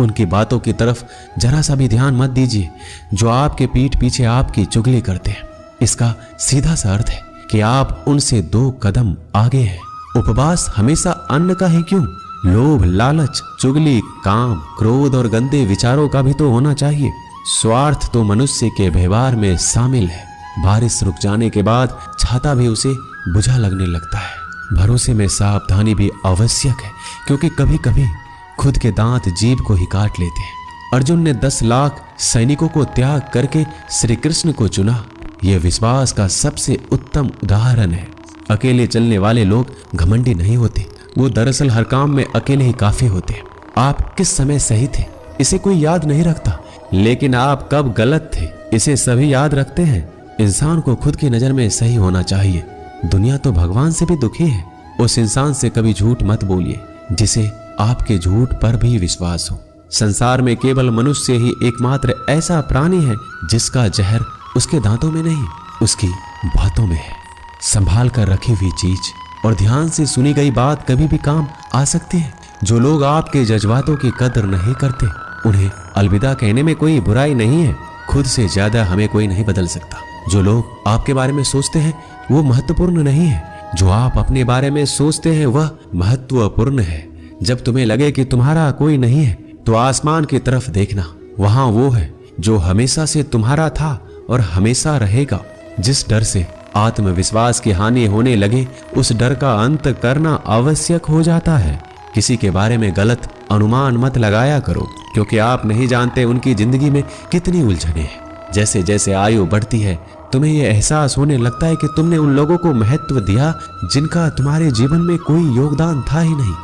उनकी बातों की तरफ जरा सा भी ध्यान मत दीजिए जो आपके पीठ पीछे आपकी चुगली करते हैं। इसका सीधा सा अर्थ है कि आप उनसे 2 कदम आगे हैं। उपवास हमेशा अन्न का ही क्यों, लोभ, लालच, चुगली, काम, क्रोध और गंदे विचारों का भी तो होना चाहिए। स्वार्थ तो मनुष्य के व्यवहार में शामिल है। बारिश रुक जाने के बाद छाता भी उसे बुझा लगने लगता है। भरोसे में सावधानी भी आवश्यक है, क्योंकि कभी कभी खुद के दांत जीभ को ही काट लेते हैं। अर्जुन ने 10 लाख सैनिकों को त्याग करके श्री कृष्ण को चुना। यह विश्वास का सबसे उत्तम उदाहरण है। अकेले चलने वाले लोग घमंडी नहीं होते, वो दरअसल हर काम में अकेले ही काफी होते हैं। आप किस समय सही थे इसे कोई याद नहीं रखता, लेकिन आप कब गलत थे इसे सभी याद रखते हैं। इंसान को खुद की नजर में सही होना चाहिए। दुनिया तो भगवान से भी दुखी है। उस इंसान से कभी झूठ मत बोलिए जिसे आपके झूठ पर भी विश्वास हो। संसार में केवल मनुष्य ही एकमात्र ऐसा प्राणी है जिसका जहर उसके दांतों में नहीं, उसकी बातों में है। संभाल कर रखी हुई चीज और ध्यान से सुनी गई बात कभी भी काम आ सकती है। जो लोग आपके जज्बातों की कदर नहीं करते, उन्हें अलविदा कहने में कोई बुराई नहीं है। खुद से ज्यादा हमें कोई नहीं बदल सकता। जो लोग आपके बारे में सोचते हैं वो महत्वपूर्ण नहीं है, जो आप अपने बारे में सोचते हैं वह महत्वपूर्ण है। जब तुम्हें लगे कि तुम्हारा कोई नहीं है तो आसमान की तरफ देखना, वहां वो है जो हमेशा से तुम्हारा था और हमेशा रहेगा। जिस डर से आत्मविश्वास की हानि होने लगे उस डर का अंत करना आवश्यक हो जाता है। किसी के बारे में गलत अनुमान मत लगाया करो, क्योंकि आप नहीं जानते उनकी जिंदगी में कितनी उलझने हैं। जैसे जैसे आयु बढ़ती है तुम्हें यह एहसास होने लगता है कि तुमने उन लोगों को महत्व दिया जिनका तुम्हारे जीवन में कोई योगदान था ही नहीं।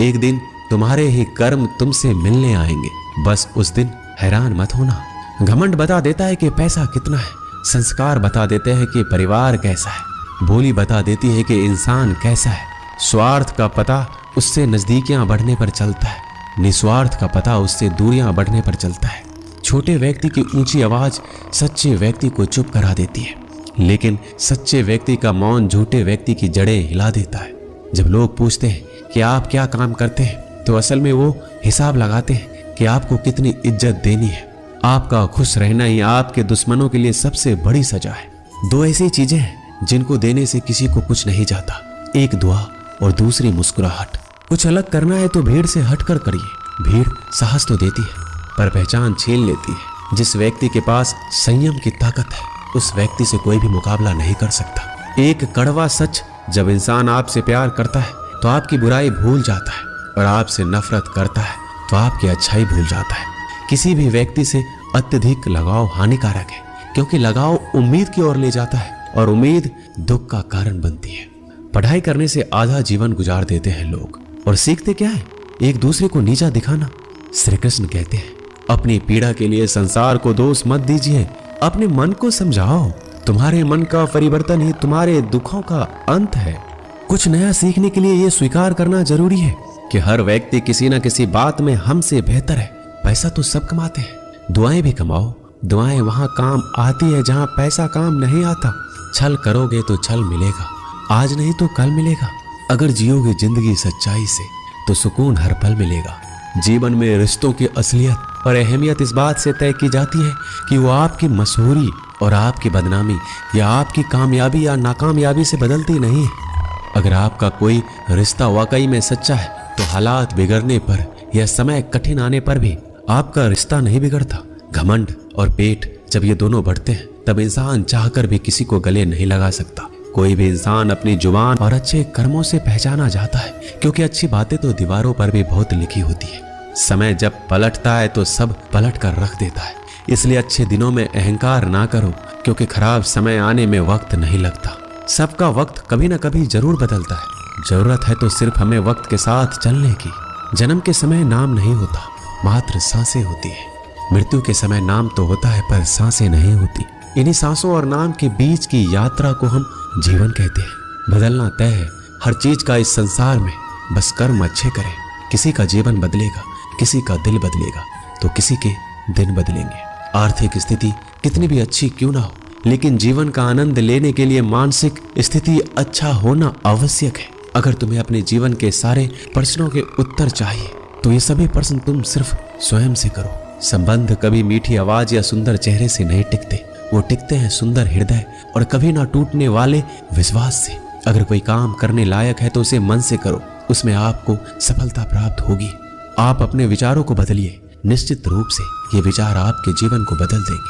एक दिन तुम्हारे ही कर्म तुमसे मिलने आएंगे, बस उस दिन हैरान मत होना। घमंड बता देता है कि पैसा कितना है, संस्कार बता देते हैं कि परिवार कैसा है, बोली बता देती है कि इंसान कैसा है। स्वार्थ का पता उससे नजदीकियां बढ़ने पर चलता है, निस्वार्थ का पता उससे दूरियां बढ़ने पर चलता है। छोटे व्यक्ति की ऊंची आवाज सच्चे व्यक्ति को चुप करा देती है, लेकिन सच्चे व्यक्ति का मौन झूठे व्यक्ति की जड़ें हिला देता है। जब लोग पूछते हैं कि आप क्या काम करते हैं, तो असल में वो हिसाब लगाते हैं कि आपको कितनी इज्जत देनी है। आपका खुश रहना ही आपके दुश्मनों के लिए सबसे बड़ी सजा है। 2 ऐसी चीजें हैं जिनको देने से किसी को कुछ नहीं जाता, एक दुआ और दूसरी मुस्कुराहट। कुछ अलग करना है तो भीड़ से हटकर करिए। भीड़ साहस तो देती है पर पहचान छीन लेती है। जिस व्यक्ति के पास संयम की ताकत है उस व्यक्ति से कोई भी मुकाबला नहीं कर सकता। एक कड़वा सच, जब इंसान आपसे प्यार करता है तो आपकी बुराई भूल जाता है, और आपसे नफरत करता है तो आपकी अच्छाई भूल जाता है। किसी भी व्यक्ति से अत्यधिक लगाव हानिकारक है, क्योंकि लगाव उम्मीद की ओर ले जाता है और उम्मीद दुख का कारण बनती है। पढ़ाई करने से आधा जीवन गुजार देते हैं लोग, और सीखते क्या है? एक दूसरे को नीचा दिखाना। श्री कृष्ण कहते हैं अपनी पीड़ा के लिए संसार को दोष मत दीजिए, अपने मन को समझाओ। तुम्हारे मन का परिवर्तन ही तुम्हारे दुखों का अंत है। कुछ नया सीखने के लिए यह स्वीकार करना जरूरी है कि हर व्यक्ति किसी न किसी बात में हमसे बेहतर है। पैसा तो सब कमाते हैं, दुआएं भी कमाओ। दुआएं वहां काम आती है जहां पैसा काम नहीं आता। छल करोगे तो छल मिलेगा, आज नहीं तो कल मिलेगा। अगर जियोगे जिंदगी सच्चाई से तो सुकून हर पल मिलेगा। जीवन में रिश्तों की असलियत और अहमियत इस बात से तय की जाती है कि वो आपकी मशहूरी और आपकी बदनामी या आपकी कामयाबी या नाकामयाबी से बदलती नहीं है। अगर आपका कोई रिश्ता वाकई में सच्चा है तो हालात बिगड़ने पर या समय कठिन आने पर भी आपका रिश्ता नहीं बिगड़ता। घमंड और पेट जब ये दोनों बढ़ते हैं तब इंसान चाहकर भी किसी को गले नहीं लगा सकता। कोई भी इंसान अपनी जुबान और अच्छे कर्मों से पहचाना जाता है, क्योंकि अच्छी बातें तो दीवारों पर भी बहुत लिखी होती है। समय जब पलटता है तो सब पलट कर रख देता है। इसलिए अच्छे दिनों में अहंकार ना करो, क्योंकि खराब समय आने में वक्त नहीं लगता। सबका वक्त कभी ना कभी जरूर बदलता है। जरूरत है तो सिर्फ हमें वक्त के साथ चलने की। जन्म के समय नाम नहीं होता, मात्र सांसें होती है। मृत्यु के समय नाम तो होता है पर सांसें नहीं होती। इन्हीं सांसों और नाम के बीच की यात्रा को हम जीवन कहते हैं। बदलना तय है हर चीज का इस संसार में, बस कर्म अच्छे करें। किसी का जीवन बदलेगा, किसी का दिल बदलेगा, तो किसी के दिन बदलेंगे। आर्थिक स्थिति कितनी भी अच्छी क्यों ना हो, लेकिन जीवन का आनंद लेने के लिए मानसिक स्थिति अच्छा होना आवश्यक है। अगर तुम्हें अपने जीवन के सारे प्रश्नों के उत्तर चाहिए तो ये सभी प्रश्न तुम सिर्फ स्वयं से करो। संबंध कभी मीठी आवाज या सुंदर चेहरे से नहीं टिकते, वो टिकते हैं सुंदर हृदय और कभी ना टूटने वाले विश्वास से। अगर कोई काम करने लायक है तो उसे मन से करो, उसमें आपको सफलता प्राप्त होगी। आप अपने विचारों को बदलिए, निश्चित रूप से ये विचार आपके जीवन को बदल देंगे।